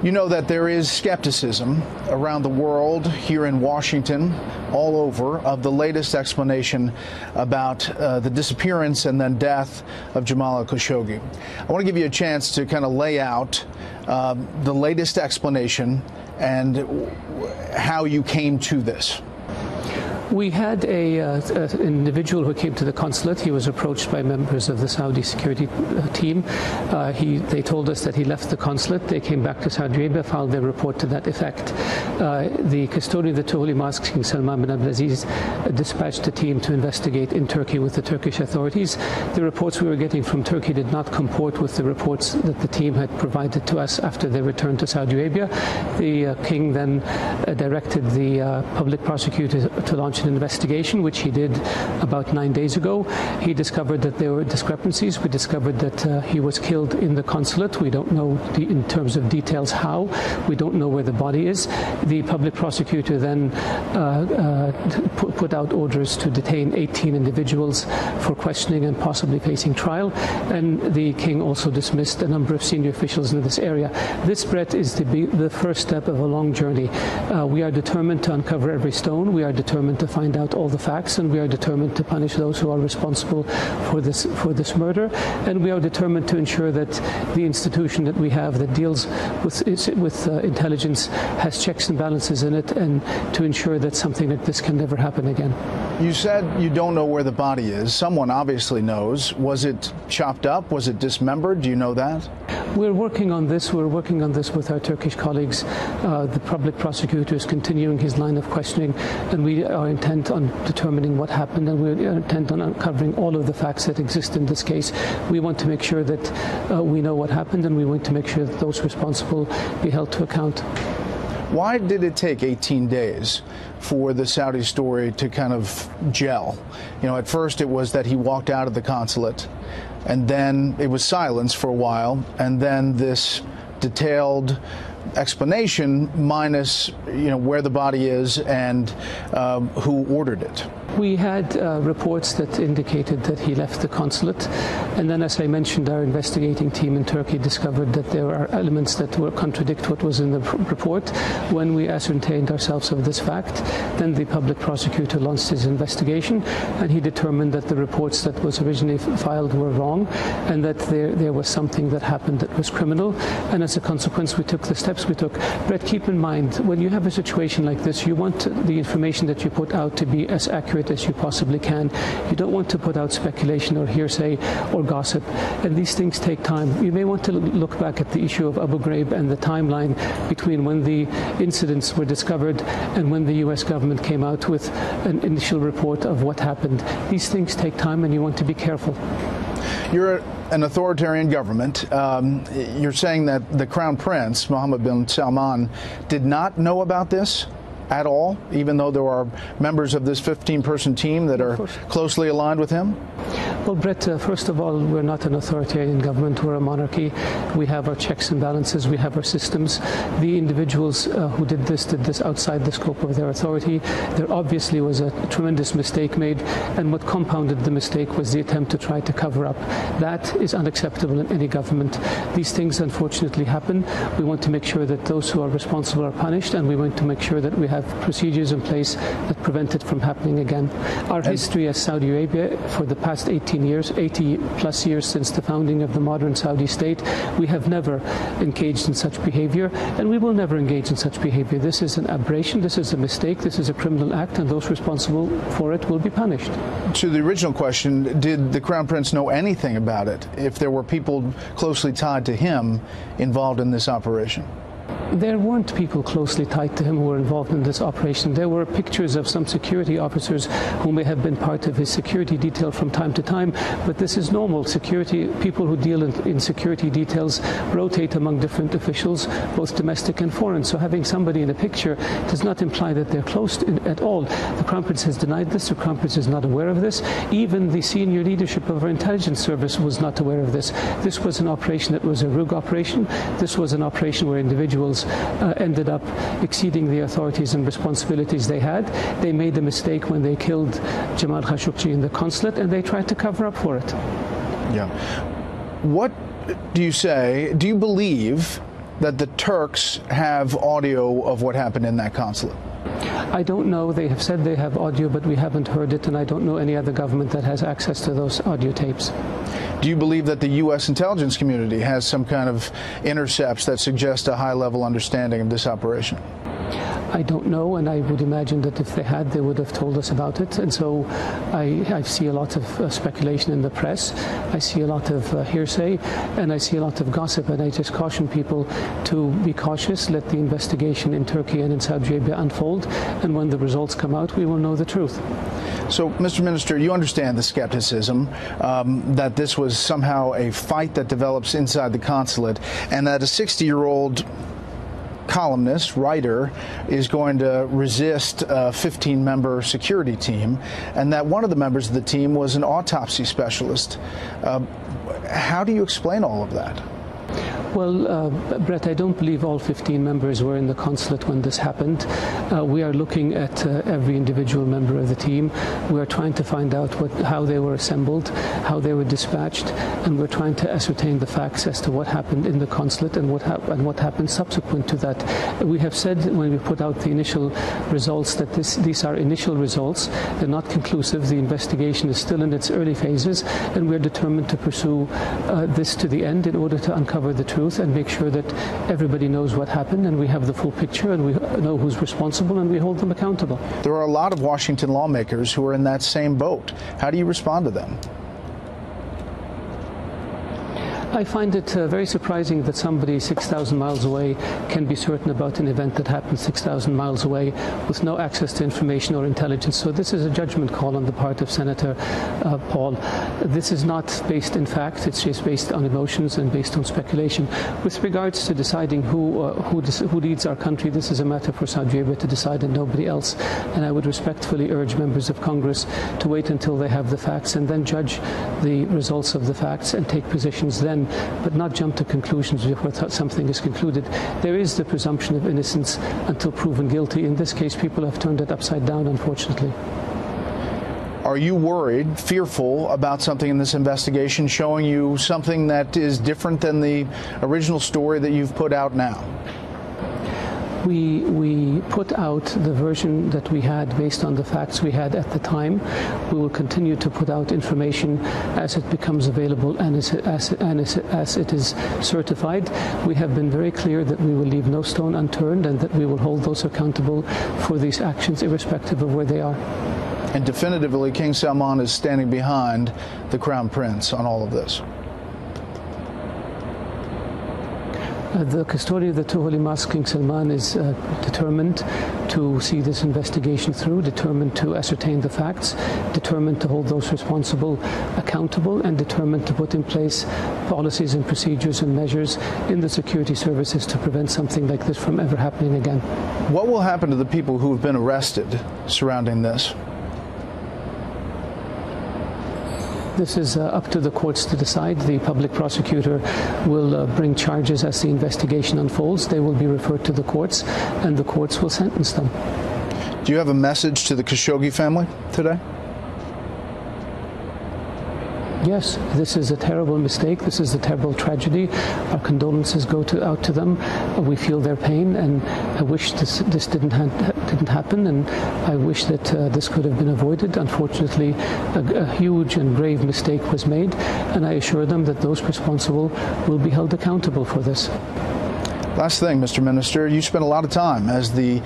You know that there is skepticism around the world, here in Washington, all over, of the latest explanation about the disappearance and then death of Jamal Khashoggi. I want to give you a chance to kind of lay out the latest explanation and how you came to this. We had an individual who came to the consulate. He was approached by members of the Saudi security team. They told us that he left the consulate. They came back to Saudi Arabia, filed their report to that effect. The custodian of the two holy mosques, King Salman bin Abdulaziz, dispatched a team to investigate in Turkey with the Turkish authorities. The reports we were getting from Turkey did not comport with the reports that the team had provided to us after they returned to Saudi Arabia. The king then directed the public prosecutor to launch an investigation, which he did about 9 days ago. He discovered that there were discrepancies. We discovered that he was killed in the consulate. We don't know in terms of details how. We don't know where the body is. The public prosecutor then put out orders to detain 18 individuals for questioning and possibly facing trial. And the king also dismissed a number of senior officials in this area. This, Brett, is the first step of a long journey. We are determined to uncover every stone. We are determined to find out all the facts, and we are determined to punish those who are responsible for this murder. And we are determined to ensure that the institution that we have that deals with intelligence has checks and balances in it, and to ensure that something like this can never happen again. You said you don't know where the body is. Someone obviously knows. Was it chopped up? Was it dismembered? Do you know that? We're working on this. We're working on this with our Turkish colleagues. The public prosecutor is continuing his line of questioning, and we are intent on determining what happened, and we're intent on uncovering all of the facts that exist in this case. We want to make sure that we know what happened, and we want to make sure that those responsible be held to account. Why did it take 18 days for the Saudi story to kind of gel? You know, at first it was that he walked out of the consulate, and then it was silence for a while, and then this detailed explanation minus, you know, where the body is and who ordered it. We had reports that indicated that he left the consulate, and then, as I mentioned, our investigating team in Turkey discovered that there are elements that contradict what was in the report. When we ascertained ourselves of this fact, then the public prosecutor launched his investigation, and he determined that the reports that was originally filed were wrong, and that there was something that happened that was criminal, and as a consequence we took the steps we took. But keep in mind, when you have a situation like this, you want the information that you put out to be as accurate as you possibly can. You don't want to put out speculation or hearsay or gossip, and these things take time. You may want to look back at the issue of Abu Ghraib and the timeline between when the incidents were discovered and when the U.S. government came out with an initial report of what happened. These things take time, and you want to be careful. You're an authoritarian government. You're saying that the Crown Prince, Mohammed bin Salman, did not know about this at all, even though there are members of this 15-person team that are closely aligned with him? Well, Brett, first of all, we're not an authoritarian government. We're a monarchy. We have our checks and balances. We have our systems. The individuals who did this outside the scope of their authority. There obviously was a tremendous mistake made, and what compounded the mistake was the attempt to try to cover up. That is unacceptable in any government. These things unfortunately happen. We want to make sure that those who are responsible are punished, and we want to make sure that we have procedures in place that prevent it from happening again. Our history as Saudi Arabia for the past 18 years, 80 plus years since the founding of the modern Saudi state, we have never engaged in such behavior, and we will never engage in such behavior. This is an aberration, this is a mistake, this is a criminal act, and those responsible for it will be punished. To the original question, did the Crown Prince know anything about it, if there were people closely tied to him involved in this operation? There weren't people closely tied to him who were involved in this operation. There were pictures of some security officers who may have been part of his security detail from time to time, but this is normal. Security people who deal in security details rotate among different officials, both domestic and foreign. So having somebody in a picture does not imply that they're close at all. The Crown Prince has denied this. The Crown Prince is not aware of this. Even the senior leadership of our intelligence service was not aware of this. This was an operation that was a rogue operation. This was an operation where individuals ended up exceeding the authorities and responsibilities they had. They made a mistake when they killed Jamal Khashoggi in the consulate, and they tried to cover up for it. Yeah. What do you say? Do you believe that the Turks have audio of what happened in that consulate? I don't know. They have said they have audio, but we haven't heard it, and I don't know any other government that has access to those audio tapes. Do you believe that the U.S. intelligence community has some kind of intercepts that suggest a high-level understanding of this operation? I don't know, and I would imagine that if they had, they would have told us about it. And so I see a lot of speculation in the press. I see a lot of hearsay, and I see a lot of gossip. And I just caution people to be cautious, let the investigation in Turkey and in Saudi Arabia unfold. And when the results come out, we will know the truth. So, Mr. Minister, you understand the skepticism that this was somehow a fight that develops inside the consulate, and that a 60-year-old columnist, writer, is going to resist a 15-member security team, and that one of the members of the team was an autopsy specialist. How do you explain all of that? Well, Brett, I don't believe all 15 members were in the consulate when this happened. We are looking at every individual member of the team. We are trying to find out how they were assembled, how they were dispatched, and we're trying to ascertain the facts as to what happened in the consulate and what happened subsequent to that. We have said when we put out the initial results that these are initial results. They're not conclusive. The investigation is still in its early phases, and we're determined to pursue this to the end in order to uncover the truth and make sure that everybody knows what happened, and we have the full picture, and we know who's responsible, and we hold them accountable. There are a lot of Washington lawmakers who are in that same boat. How do you respond to them? I find it very surprising that somebody 6,000 miles away can be certain about an event that happened 6,000 miles away with no access to information or intelligence. So this is a judgment call on the part of Senator Paul. This is not based in fact, it's just based on emotions and based on speculation. With regards to deciding who leads our country, this is a matter for Saudi Arabia to decide and nobody else. And I would respectfully urge members of Congress to wait until they have the facts and then judge the results of the facts and take positions then, but not jump to conclusions before something is concluded. There is the presumption of innocence until proven guilty. In this case, people have turned it upside down, unfortunately. Are you worried, fearful about something in this investigation showing you something that is different than the original story that you've put out now? We put out the version that we had based on the facts we had at the time. We will continue to put out information as it becomes available and as it is certified. We have been very clear that we will leave no stone unturned and that we will hold those accountable for these actions irrespective of where they are. And definitively, King Salman is standing behind the Crown Prince on all of this. The custodian of the two holy mosques, King Salman, is determined to see this investigation through, determined to ascertain the facts, determined to hold those responsible accountable, and determined to put in place policies and procedures and measures in the security services to prevent something like this from ever happening again. What will happen to the people who have been arrested surrounding this? This is up to the courts to decide. The public prosecutor will bring charges as the investigation unfolds. They will be referred to the courts, and the courts will sentence them. Do you have a message to the Khashoggi family today? Yes, this is a terrible mistake. This is a terrible tragedy. Our condolences go out to them. We feel their pain, and I wish this didn't happen, and I wish that this could have been avoided. Unfortunately, a huge and grave mistake was made, and I assure them that those responsible will be held accountable for this. Last thing, Mr. Minister, you spent a lot of time as the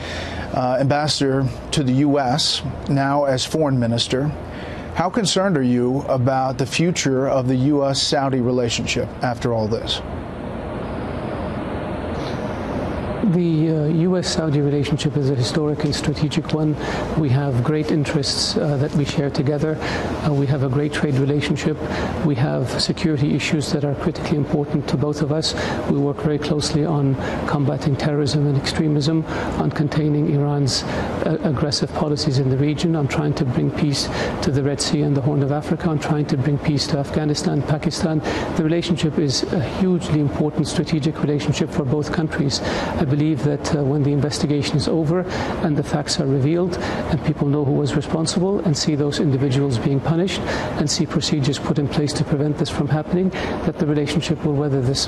ambassador to the U.S., now as foreign minister. How concerned are you about the future of the U.S.-Saudi relationship after all this? The U.S.-Saudi relationship is a historic and strategic one. We have great interests that we share together. We have a great trade relationship. We have security issues that are critically important to both of us. We work very closely on combating terrorism and extremism, on containing Iran's aggressive policies in the region, on trying to bring peace to the Red Sea and the Horn of Africa, on trying to bring peace to Afghanistan, Pakistan. The relationship is a hugely important strategic relationship for both countries. I believe that when the investigation is over and the facts are revealed and people know who was responsible and see those individuals being punished and see procedures put in place to prevent this from happening, that the relationship will weather this.